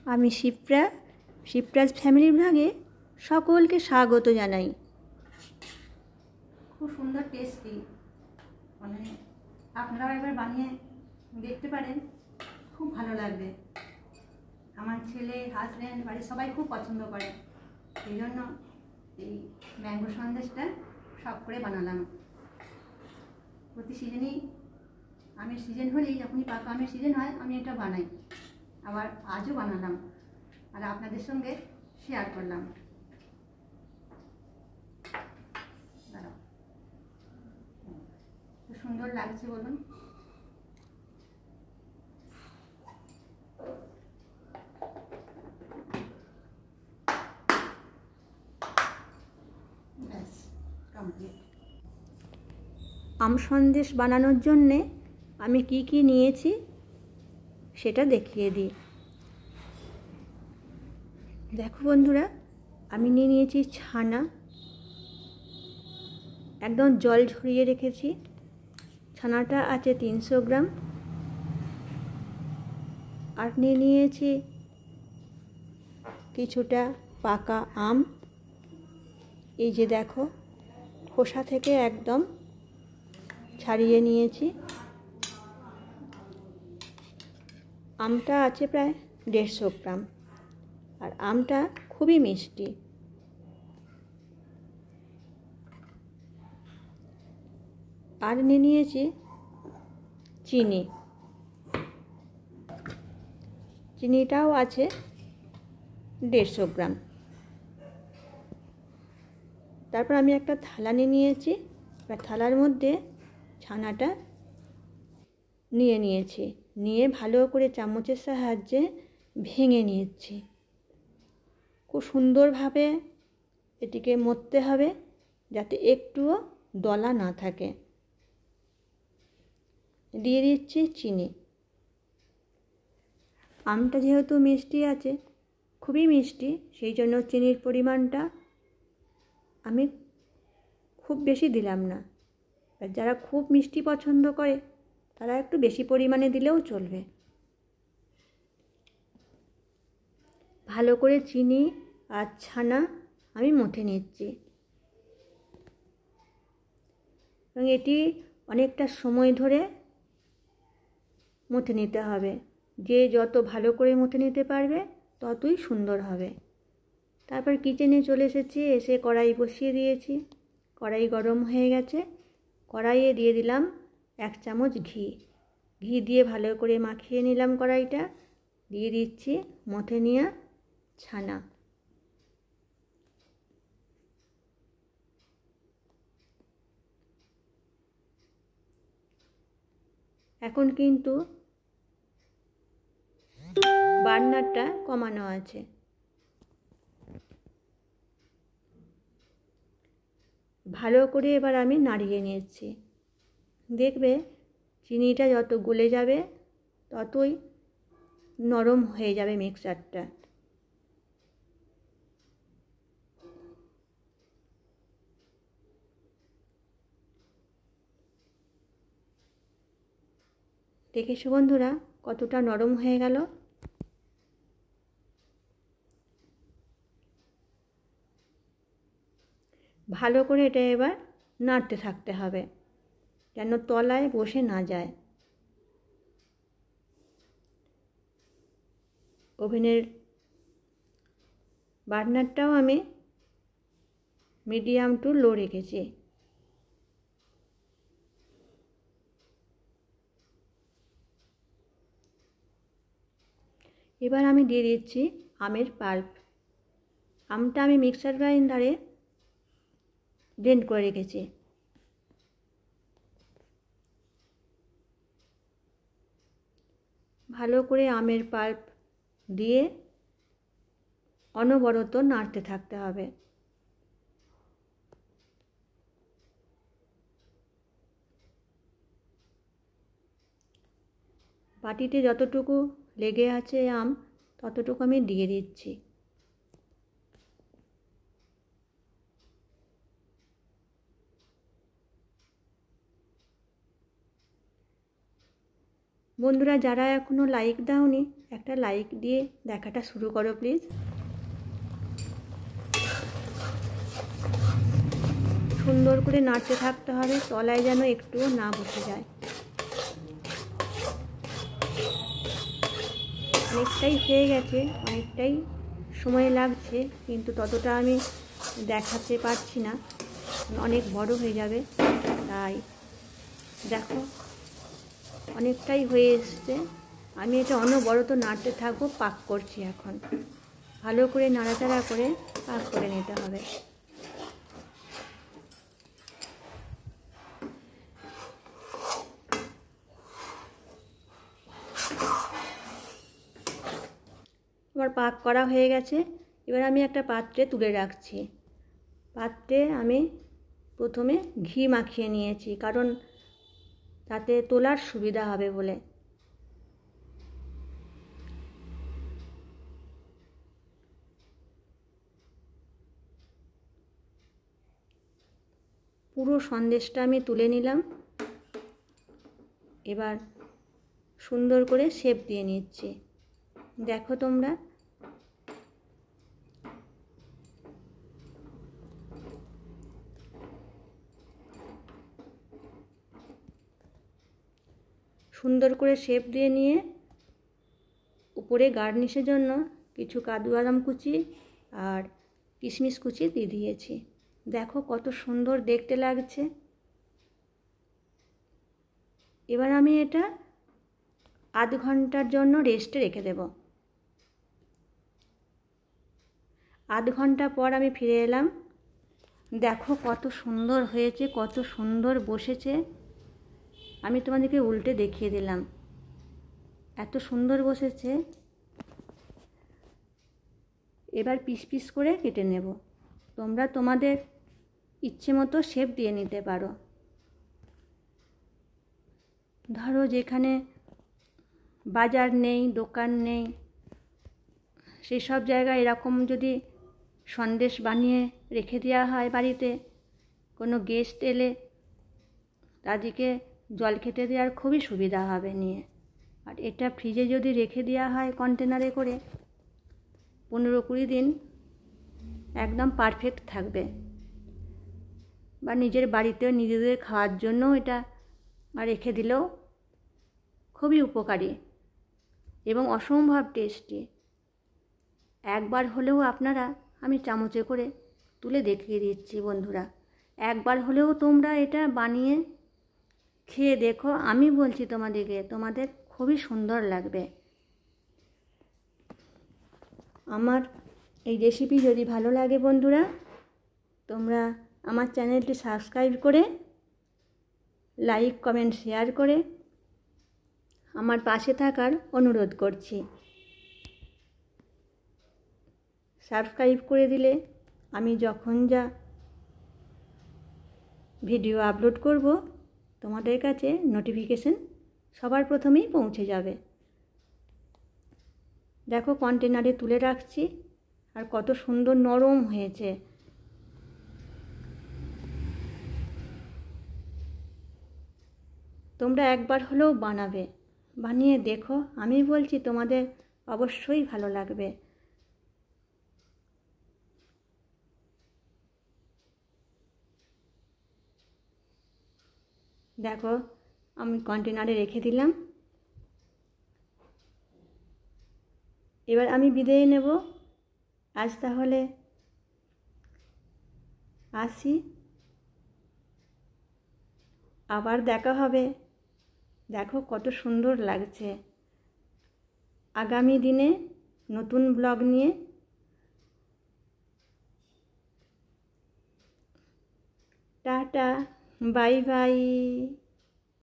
আমি শিপ্রাজ ফ্যামিলি ব্লগে সকলকে স্বাগত জানাই। খুব সুন্দর টেস্টি, মানে আপনারাও একবার বানিয়ে দেখতে পারেন, খুব ভালো লাগবে। আমার ছেলে, হাজব্যান্ড, বাড়ির সবাই খুব পছন্দ করে, এই জন্য এই ম্যাঙ্গো সন্দেশটা শখ করে বানালাম। প্রতি সিজনেই আমের সিজন হলেই, যখনই পাকা আমের সিজন হয়, আমি এটা বানাই। আবার আজও বানালাম আর আপনাদের সঙ্গে শেয়ার করলাম। দাঁড়াও, খুব সুন্দর লাগছে বলুন। ব্যাস কমপ্লিট। আম সন্দেশ বানানোর জন্যে আমি কি কি নিয়েছি সেটা দেখিয়ে দিই। দেখো বন্ধুরা, আমি নিয়েছি ছানা, একদম জল ঝরিয়ে রেখেছি। ছানাটা আছে 300 গ্রাম। আর নিয়েছি কিছুটা পাকা আম, এই যে দেখো, খোসা থেকে একদম ছাড়িয়ে নিয়েছি। আমটা আছে প্রায় 150 গ্রাম, আর আমটা খুবই মিষ্টি। আর নিয়েছি চিনি, চিনিটাও আছে 150 গ্রাম। তারপর আমি একটা থালা নিয়েছি, আর থালার মধ্যে ছানাটা নিয়েছি, নিয়ে ভালো করে চামচের সাহায্যে ভেঙে নিয়েছি। খুব সুন্দরভাবে এটিকে মথতে হবে, যাতে একটুও দলা না থাকে। দিয়ে দিচ্ছি চিনি। আমটা যেহেতু মিষ্টি আছে, খুবই মিষ্টি, সেই জন্য চিনির পরিমাণটা আমি খুব বেশি দিলাম না। আর যারা খুব মিষ্টি পছন্দ করে তারা একটু বেশি পরিমাণে দিলেও চলবে। ভালো করে চিনি আর ছানা আমি মথে নিচ্ছি, এবং এটি অনেকটা সময় ধরে মথে নিতে হবে। যে যত ভালো করে মথে নিতে পারবে ততই সুন্দর হবে। তারপর কিচেনে চলে এসেছি, এসে কড়াই বসিয়ে দিয়েছি। কড়াই গরম হয়ে গেছে, কড়াইয়ে দিয়ে দিলাম 1 চামচ ঘি। ঘি দিয়ে ভালো করে মাখিয়ে নিলাম কড়াইটা। দিয়ে দিচ্ছি মথে নেওয়া ছানা। এখন কিন্তু বার্নারটা কমানো আছে। ভালো করে এবার আমি নাড়িয়ে নিচ্ছি। দেখবে চিনিটা যত গলে যাবে ততই নরম হয়ে যাবে মিক্সচারটা। দেখেছো বন্ধুরা কতটা নরম হয়ে গেল। ভালো করে এটা এবার নাড়তে থাকতে হবে, যেন তলায় বসে না যায়। ওভেনের বার্নারটাও আমি মিডিয়াম টু লো রেখেছি। এবার আমি দিয়ে দিচ্ছি আমের পাল্প। আমটা আমি মিক্সার গ্রাইন্ডারে ব্লেন্ড করে রেখেছি। ভালো করে আমের পাল্প দিয়ে অনবরত নাড়তে থাকতে হবে। বাটিতে যতটুকু লেগে আছে আম, ততটুকু আমি দিয়ে দিচ্ছি। বন্ধুরা যারা এখনও লাইক দাওনি, একটা লাইক দিয়ে দেখাটা শুরু করো প্লিজ। সুন্দর করে নাড়তে থাকতে হবে, তলায় যেন একটুও না বসে যায়। অনেকটাই হয়ে গেছে, অনেকটাই সময় লাগছে, কিন্তু ততটা আমি দেখাতে পারছি না, অনেক বড় হয়ে যাবে। তাই দেখো অনেকটাই হয়ে এসছে। আমি এটা অনবরত নাড়তে থাকবো, পাক করছি এখন। ভালো করে নাড়াচাড়া করে পাক করে নিতে হবে। আমার পাক করা হয়ে গেছে। এবার আমি একটা পাত্রে তুলে রাখছি। পাত্রে আমি প্রথমে ঘি মাখিয়ে নিয়েছি, কারণ তাতে তোলার সুবিধা হবে বলে। পুরো সন্দেশটা আমি তুলে নিলাম। এবার সুন্দর করে শেপ দিয়ে নিচ্ছি। দেখো তোমরা, সুন্দর করে শেপ দিয়ে নিয়ে উপরে গার্নিশের জন্য কিছু কাজু বাদাম কুচি আর কিশমিশ কুচি দিয়ে দিয়েছি। দেখো কত সুন্দর দেখতে লাগছে। এবার আমি এটা আধ ঘন্টার জন্য রেস্টে রেখে দেব। আধ ঘন্টা পর আমি ফিরে এলাম। দেখো কত সুন্দর হয়েছে, কত সুন্দর বসেছে। আমি তোমাদেরকে উল্টে দেখিয়ে দিলাম, এত সুন্দর বসেছে। এবার পিস পিস করে কেটে নেব। তোমরা তোমাদের ইচ্ছে মতো শেপ দিয়ে নিতে পারো। ধরো যেখানে বাজার নেই, দোকান নেই, সেসব জায়গায় এরকম যদি সন্দেশ বানিয়ে রেখে দেওয়া হয় বাড়িতে, কোনো গেস্ট এলে তাদেরকে জল খেতে দেওয়ার খুবই সুবিধা হবে নিয়ে। আর এটা ফ্রিজে যদি রেখে দেওয়া হয় কন্টেনারে করে, 15-20 দিন একদম পারফেক্ট থাকবে। বা নিজের বাড়িতেও নিজেদের খাওয়ার জন্য এটা রেখে দিলেও খুবই উপকারী এবং অসম্ভব টেস্টি। একবার হলেও আপনারা, আমি চামচে করে তুলে দেখিয়ে দিচ্ছি বন্ধুরা, একবার হলেও তোমরা এটা বানিয়ে খেয়ে দেখো। আমি বলছি তোমাদেরকে, তোমাদের খুবই সুন্দর লাগবে। আমার এই রেসিপি যদি ভালো লাগে বন্ধুরা, তোমরা আমার চ্যানেলটি সাবস্ক্রাইব করে, লাইক কমেন্ট শেয়ার করে আমার পাশে থাকার অনুরোধ করছি। সাবস্ক্রাইব করে দিলে আমি যখন যা ভিডিও আপলোড করব, তোমাদের কাছে নোটিফিকেশন সবার প্রথমেই পৌঁছে যাবে। দেখো কন্টেনারে তুলে রাখছি, আর কত সুন্দর নরম হয়েছে। তোমরা একবার হলেও বানাবে, বানিয়ে দেখো। আমি বলছি তোমাদের অবশ্যই ভালো লাগবে। দেখো আমি কন্টেনারে রেখে দিলাম। এবার আমি বিদায় নেব। আজ তাহলে আসি, আবার দেখা হবে। দেখো কত সুন্দর লাগছে। আগামী দিনে নতুন ব্লগ নিয়ে টাটা, বাই বাই।